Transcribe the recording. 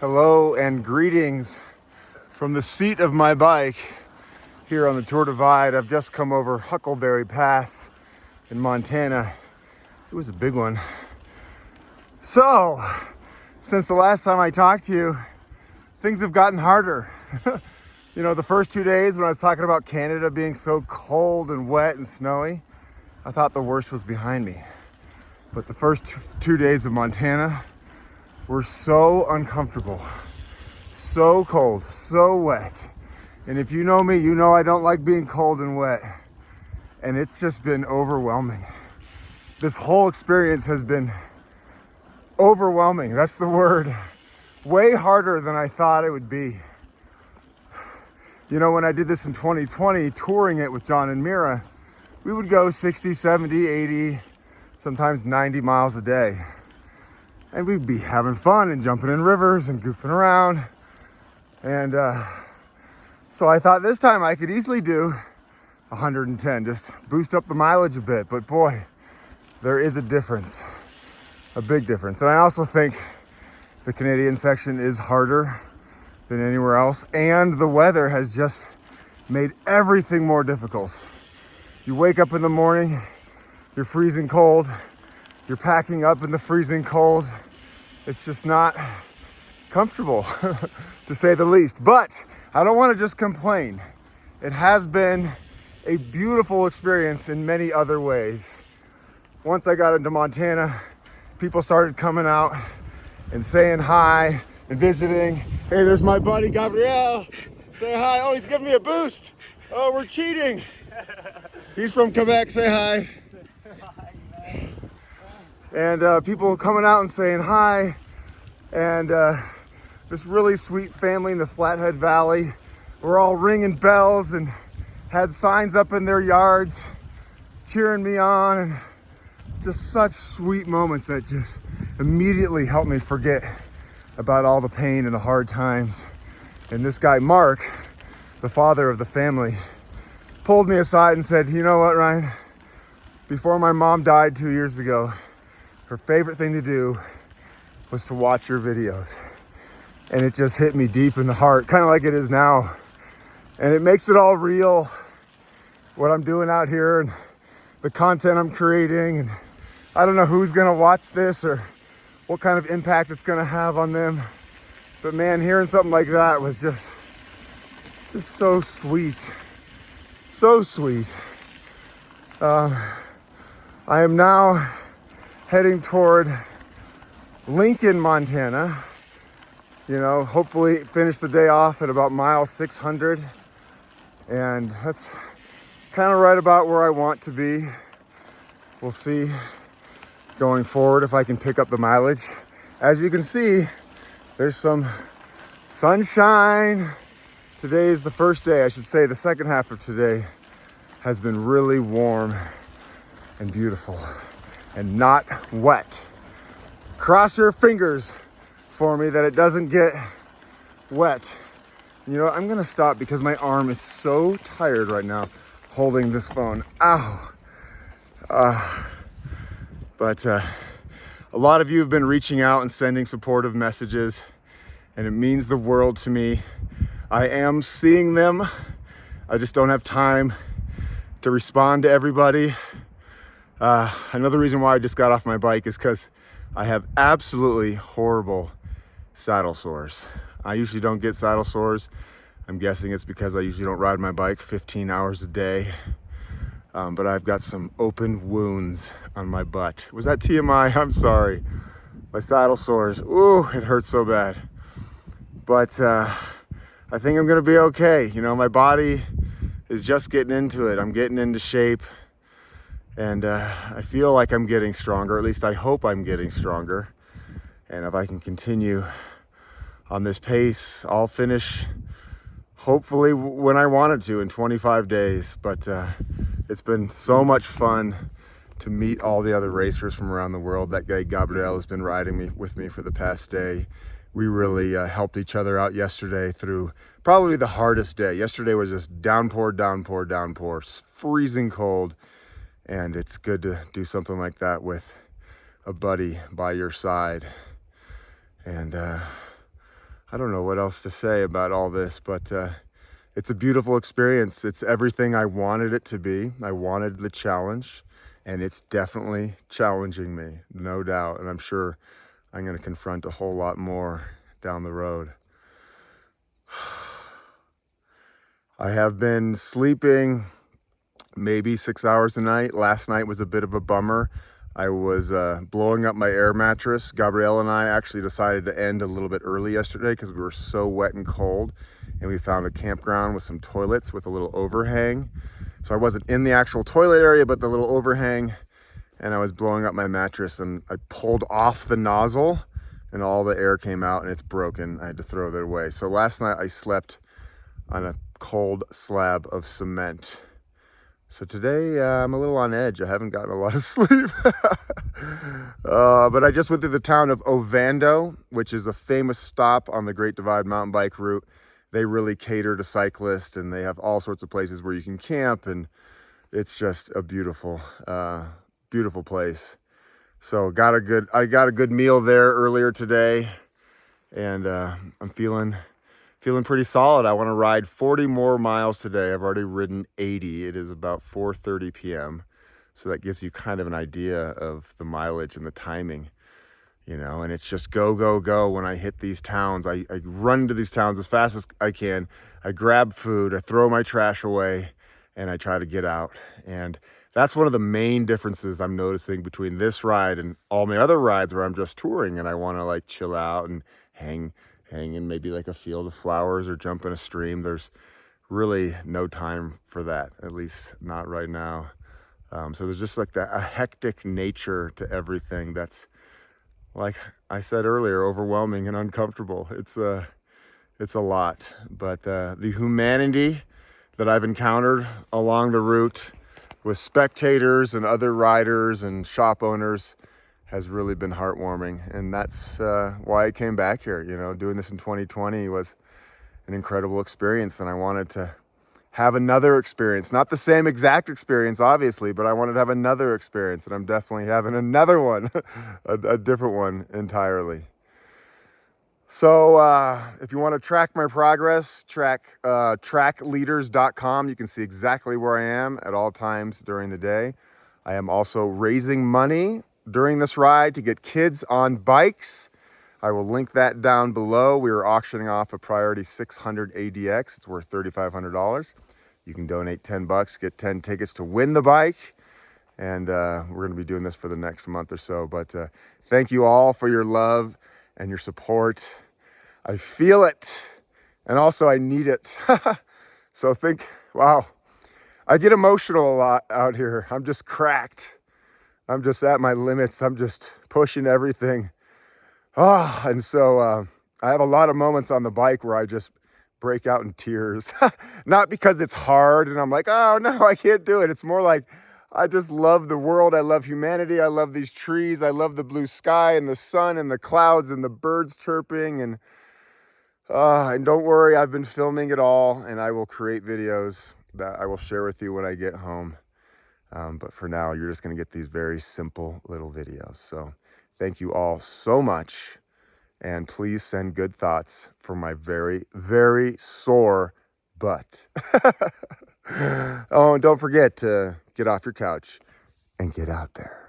Hello and greetings from the seat of my bike here on the Tour Divide. I've just come over Huckleberry Pass in Montana. It was a big one. So, since the last time I talked to you, things have gotten harder. You know, the first 2 days when I was talking about Canada being so cold and wet and snowy, I thought the worst was behind me. But the first two days of Montana were so uncomfortable, so cold, so wet. And if you know me, you know I don't like being cold and wet. And it's just been overwhelming. This whole experience has been overwhelming. That's the word. Way harder than I thought it would be. You know, when I did this in 2020, touring it with John and Mira, we would go 60, 70, 80, sometimes 90 miles a day. And we'd be having fun and jumping in rivers and goofing around. And so I thought this time I could easily do 110, just boost up the mileage a bit. But boy, there is a difference, a big difference. And I also think the Canadian section is harder than anywhere else. And the weather has just made everything more difficult. You wake up in the morning, you're freezing cold. You're packing up in the freezing cold. It's just not comfortable, to say the least. But I don't want to just complain. It has been a beautiful experience in many other ways. Once I got into Montana, people started coming out and saying hi and visiting. Hey, there's my buddy Gabriel. Say hi. Oh, he's giving me a boost. Oh, we're cheating. He's from Quebec. Say hi. And people coming out and saying hi, and this really sweet family in the Flathead Valley were all ringing bells and had signs up in their yards cheering me on, and just such sweet moments that just immediately helped me forget about all the pain and the hard times. And this guy Mark, the father of the family, pulled me aside and said, "You know what, Ryan, before my mom died 2 years ago, her favorite thing to do was to watch your videos." And it just hit me deep in the heart, kind of like it is now. And it makes it all real, what I'm doing out here and the content I'm creating. And I don't know who's gonna watch this or what kind of impact it's gonna have on them. But man, hearing something like that was just so sweet. So sweet. I am now heading toward Lincoln, Montana. You know, hopefully finish the day off at about mile 600. And that's kind of right about where I want to be. We'll see going forward if I can pick up the mileage. As you can see, there's some sunshine. Today is the first day, I should say the second half of today has been really warm and beautiful and not wet. Cross your fingers for me that it doesn't get wet. You know, I'm gonna stop because my arm is so tired right now holding this phone. Ow. But a lot of you have been reaching out and sending supportive messages, and it means the world to me. I am seeing them. I just don't have time to respond to everybody. Another reason why I just got off my bike is because I have absolutely horrible saddle sores. I usually don't get saddle sores. I'm guessing it's because I usually don't ride my bike 15 hours a day. But I've got some open wounds on my butt. Was that TMI? I'm sorry. My saddle sores. Ooh, it hurts so bad. But I think I'm gonna be okay. You know, my body is just getting into it. I'm getting into shape. And I feel like I'm getting stronger, at least I hope I'm getting stronger. And if I can continue on this pace, I'll finish hopefully when I wanted to in 25 days. But it's been so much fun to meet all the other racers from around the world. That guy Gabriel has been riding with me for the past day. We really helped each other out yesterday through probably the hardest day. Yesterday was just downpour, downpour, downpour, freezing cold. And it's good to do something like that with a buddy by your side. And I don't know what else to say about all this, but it's a beautiful experience. It's everything I wanted it to be. I wanted the challenge, and it's definitely challenging me, no doubt. And I'm sure I'm going to confront a whole lot more down the road. I have been sleeping maybe 6 hours a night. Last night was a bit of a bummer. I was blowing up my air mattress. Gabrielle and I actually decided to end a little bit early yesterday because we were so wet and cold, and we found a campground with some toilets with a little overhang. So I wasn't in the actual toilet area, but the little overhang, and I was blowing up my mattress, and I pulled off the nozzle and all the air came out, and it's broken. I had to throw that away. So last night I slept on a cold slab of cement. So today I'm a little on edge. I haven't gotten a lot of sleep. But I just went through the town of Ovando, which is a famous stop on the Great Divide mountain bike route. They really cater to cyclists, and they have all sorts of places where you can camp, and it's just a beautiful, beautiful place. So I got a good meal there earlier today, and I'm feeling pretty solid. I want to ride 40 more miles today. I've already ridden 80. It is about 4:30 p.m. So that gives you kind of an idea of the mileage and the timing, you know, and it's just go, go, go. When I hit these towns, I run to these towns as fast as I can. I grab food, I throw my trash away, and I try to get out. And that's one of the main differences I'm noticing between this ride and all my other rides where I'm just touring and I want to like chill out and hang in maybe like a field of flowers or jump in a stream. There's really no time for that, at least not right now. So there's just like a hectic nature to everything that's, like I said earlier, overwhelming and uncomfortable. It's a lot, but the humanity that I've encountered along the route with spectators and other riders and shop owners has really been heartwarming. And that's why I came back here. You know, doing this in 2020 was an incredible experience, and I wanted to have another experience. Not the same exact experience, obviously, but I wanted to have another experience, and I'm definitely having another one, a different one entirely. So if you want to track my progress, trackleaders.com. You can see exactly where I am at all times during the day. I am also raising money during this ride to get kids on bikes. I will link that down below. We are auctioning off a Priority 600 ADX. It's worth $3,500. You can donate 10 bucks, get 10 tickets to win the bike. And we're going to be doing this for the next month or so. But thank you all for your love and your support. I feel it. And also I need it. So wow, I get emotional a lot out here. I'm just cracked. I'm just at my limits. I'm just pushing everything. And so I have a lot of moments on the bike where I just break out in tears. Not because it's hard and I'm like, oh no, I can't do it. It's more like I just love the world. I love humanity. I love these trees. I love the blue sky and the sun and the clouds and the birds chirping. And don't worry, I've been filming it all, and I will create videos that I will share with you when I get home. But for now, you're just going to get these very simple little videos. So thank you all so much. And please send good thoughts for my very, very sore butt. Oh, and don't forget to get off your couch and get out there.